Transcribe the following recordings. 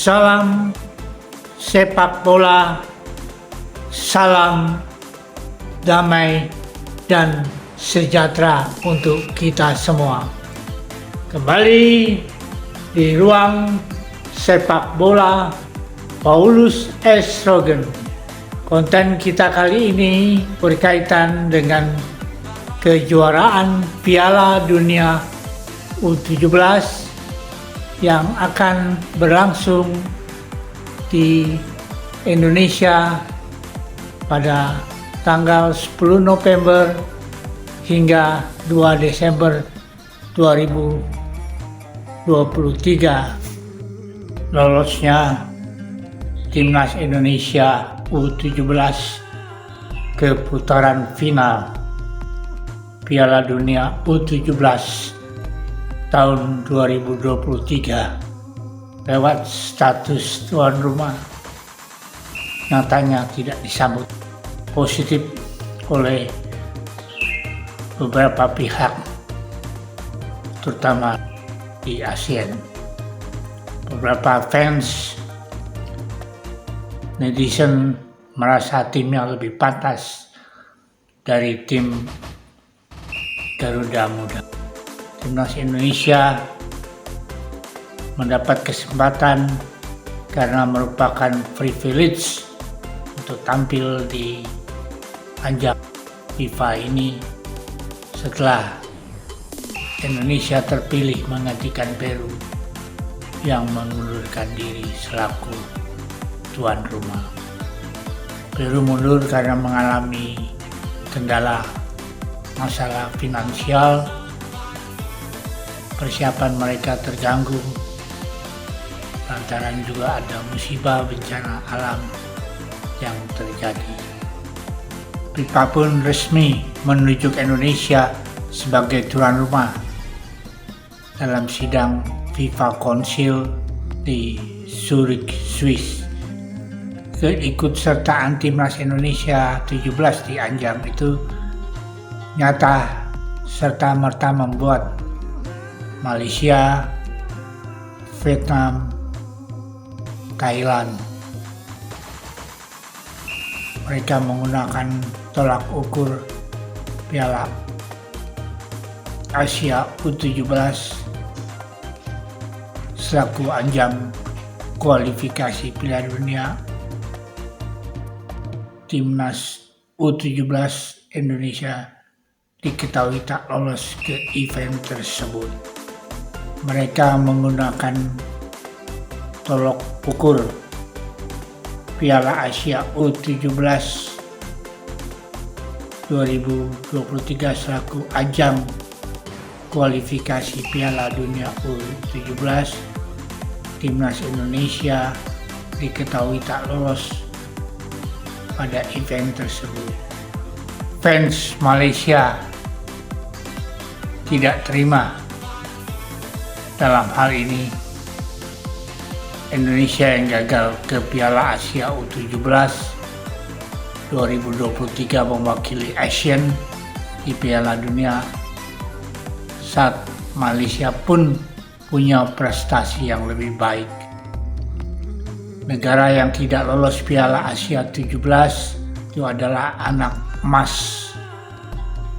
Salam sepak bola, salam damai dan sejahtera untuk kita semua. Kembali di ruang sepak bola Paulus S. Rogen. Konten kita kali ini berkaitan dengan kejuaraan Piala Dunia U17 yang akan berlangsung di Indonesia pada tanggal 10 November hingga 2 Desember 2023. Lolosnya Timnas Indonesia U17 ke putaran final Piala Dunia U17 tahun 2023 lewat status tuan rumah nyatanya tidak disambut positif oleh beberapa pihak, terutama di ASEAN. Beberapa fans netizen merasa timnya lebih pantas dari tim Garuda Muda. Timnas Indonesia mendapat kesempatan karena merupakan privilege untuk tampil di ajang FIFA ini setelah Indonesia terpilih menggantikan Peru yang mengundurkan diri selaku tuan rumah. Peru mundur karena mengalami kendala masalah finansial. Persiapan mereka terganggu lantaran juga ada musibah bencana alam yang terjadi. FIFA pun resmi menunjuk Indonesia sebagai tuan rumah dalam sidang FIFA Council di Zurich, Swiss. Keikutsertaan timnas Indonesia 17 di Anjam itu nyata serta merta membuat Malaysia, Vietnam, Thailand mereka menggunakan tolak ukur Piala Asia U17 selaku anjam kualifikasi Piala Dunia. Timnas U17 Indonesia diketahui tak lolos ke event tersebut. Mereka menggunakan tolok ukur Piala Asia U17 2023 selaku ajang kualifikasi Piala Dunia U17. Timnas Indonesia diketahui tak lolos pada event tersebut. Fans Malaysia tidak terima dalam hal ini Indonesia yang gagal ke Piala Asia U17 2023 mewakili ASEAN di Piala Dunia saat Malaysia pun punya prestasi yang lebih baik. Negara yang tidak lolos Piala Asia 17 itu adalah anak emas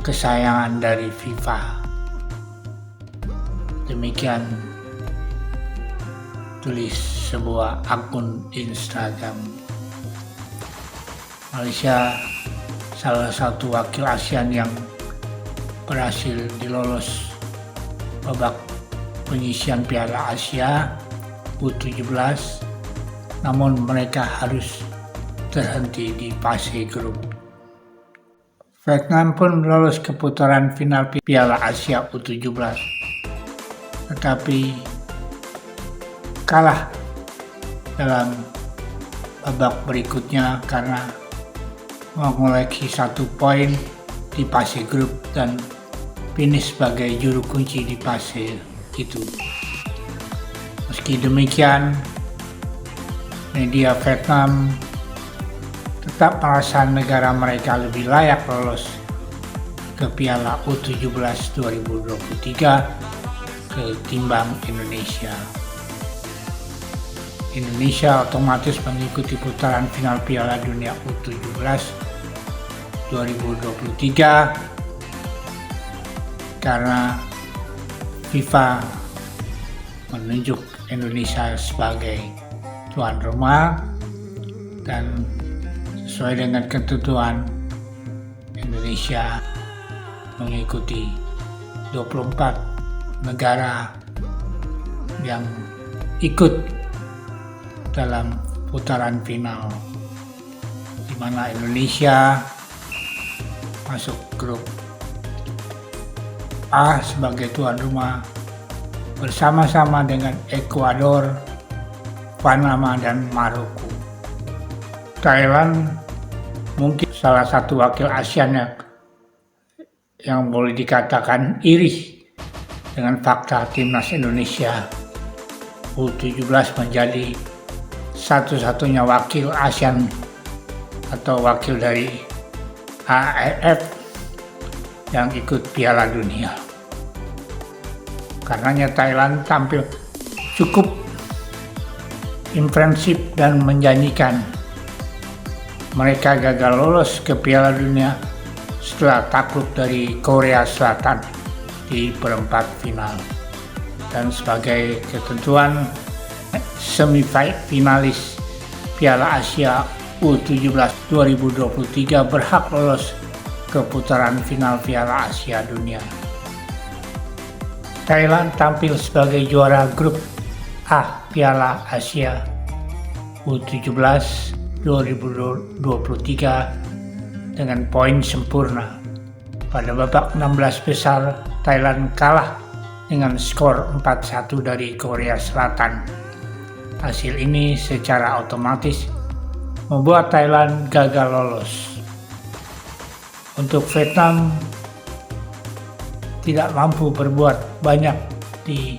kesayangan dari FIFA. Demikian tulis sebuah akun Instagram. Malaysia salah satu wakil ASEAN yang berhasil dilolos babak penyisian Piala Asia U17, namun mereka harus terhenti di fase grup. Vietnam pun lolos ke putaran final Piala Asia U17, tetapi kalah dalam babak berikutnya karena mengoleksi 1 poin di fase grup dan finish sebagai juru kunci di fase itu. Meski demikian, media Vietnam tetap merasa negara mereka lebih layak lolos ke Piala U17 2023 ketimbang Indonesia. Indonesia otomatis mengikuti putaran final Piala Dunia U17 2023 karena FIFA menunjuk Indonesia sebagai tuan rumah dan sesuai dengan ketentuan Indonesia mengikuti 24 negara yang ikut dalam putaran final, di mana Indonesia masuk grup A sebagai tuan rumah bersama-sama dengan Ekuador, Panama, dan Maroko. Thailand mungkin salah satu wakil ASEAN yang boleh dikatakan iri dengan fakta timnas Indonesia U17 menjadi satu-satunya wakil ASEAN atau wakil dari AFF yang ikut Piala Dunia. Karenanya Thailand tampil cukup impresif dan menjanjikan. Mereka gagal lolos ke Piala Dunia setelah takluk dari Korea Selatan di perempat final. Dan sebagai ketentuan, semifinalis Piala Asia U17 2023 berhak lolos ke putaran final Piala Asia Dunia. Thailand tampil sebagai juara grup A Piala Asia U17 2023 dengan poin sempurna. Pada babak 16 besar, Thailand kalah dengan skor 4-1 dari Korea Selatan. Hasil ini secara otomatis membuat Thailand gagal lolos. Untuk Vietnam tidak mampu berbuat banyak di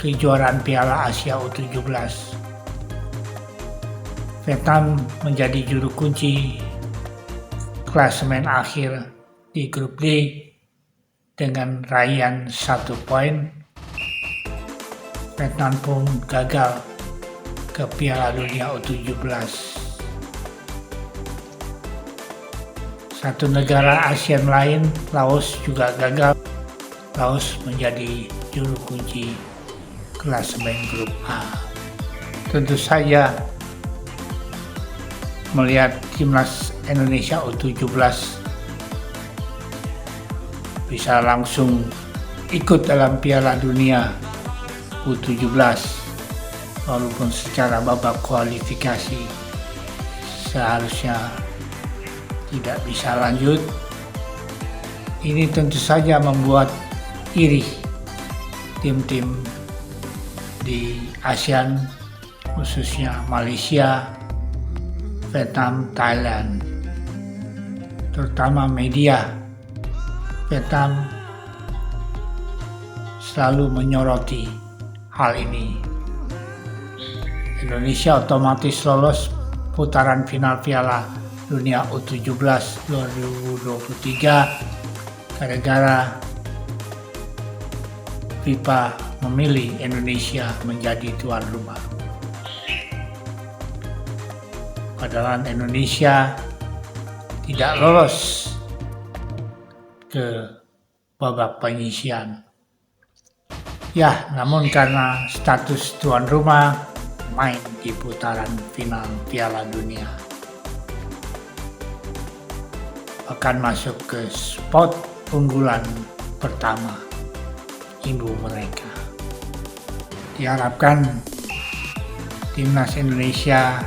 kejuaraan Piala Asia U17. Vietnam menjadi juru kunci klasemen akhir di grup D dengan raihan 1 poin. Vietnam pun gagal ke Piala Dunia U17. Satu negara ASEAN lain, Laos, juga gagal. Laos menjadi juru kunci klasemen grup A. Tentu saja melihat timnas Indonesia U17 bisa langsung ikut dalam Piala Dunia U17 walaupun secara babak kualifikasi seharusnya tidak bisa lanjut. Ini tentu saja membuat iri tim-tim di ASEAN, khususnya Malaysia, Vietnam, Thailand, terutama media. Vietnam selalu menyoroti hal ini. Indonesia otomatis lolos putaran final Piala Dunia U17 2023 gara-gara FIFA memilih Indonesia menjadi tuan rumah. Padahal Indonesia tidak lolos ke babak penyisihan. Ya, namun karena status tuan rumah main di putaran final Piala Dunia, akan masuk ke spot unggulan pertama ibu mereka. Diharapkan timnas Indonesia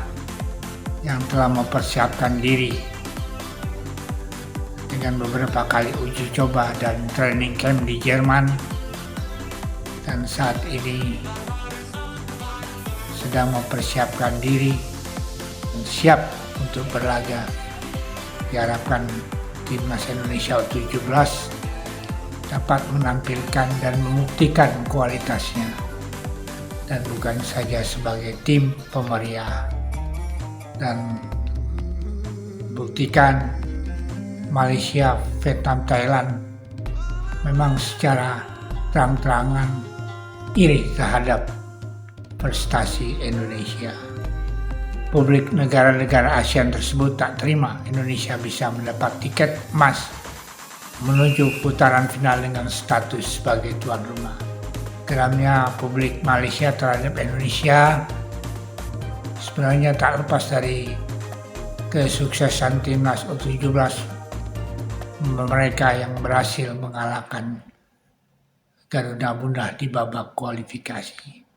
yang telah mempersiapkan diri dengan beberapa kali uji coba dan training camp di Jerman dan saat ini sedang mempersiapkan diri dan siap untuk berlaga. Diharapkan timnas Indonesia U17 dapat menampilkan dan membuktikan kualitasnya dan bukan saja sebagai tim pemeriah, dan buktikan Malaysia, Vietnam, Thailand memang secara terang-terangan iri terhadap prestasi Indonesia. Publik negara-negara ASEAN tersebut tak terima Indonesia bisa mendapat tiket emas menuju putaran final dengan status sebagai tuan rumah. Geramnya publik Malaysia terhadap Indonesia sebenarnya tak lepas dari kesuksesan timnas U17 mereka yang berhasil mengalahkan Garuda Muda di babak kualifikasi.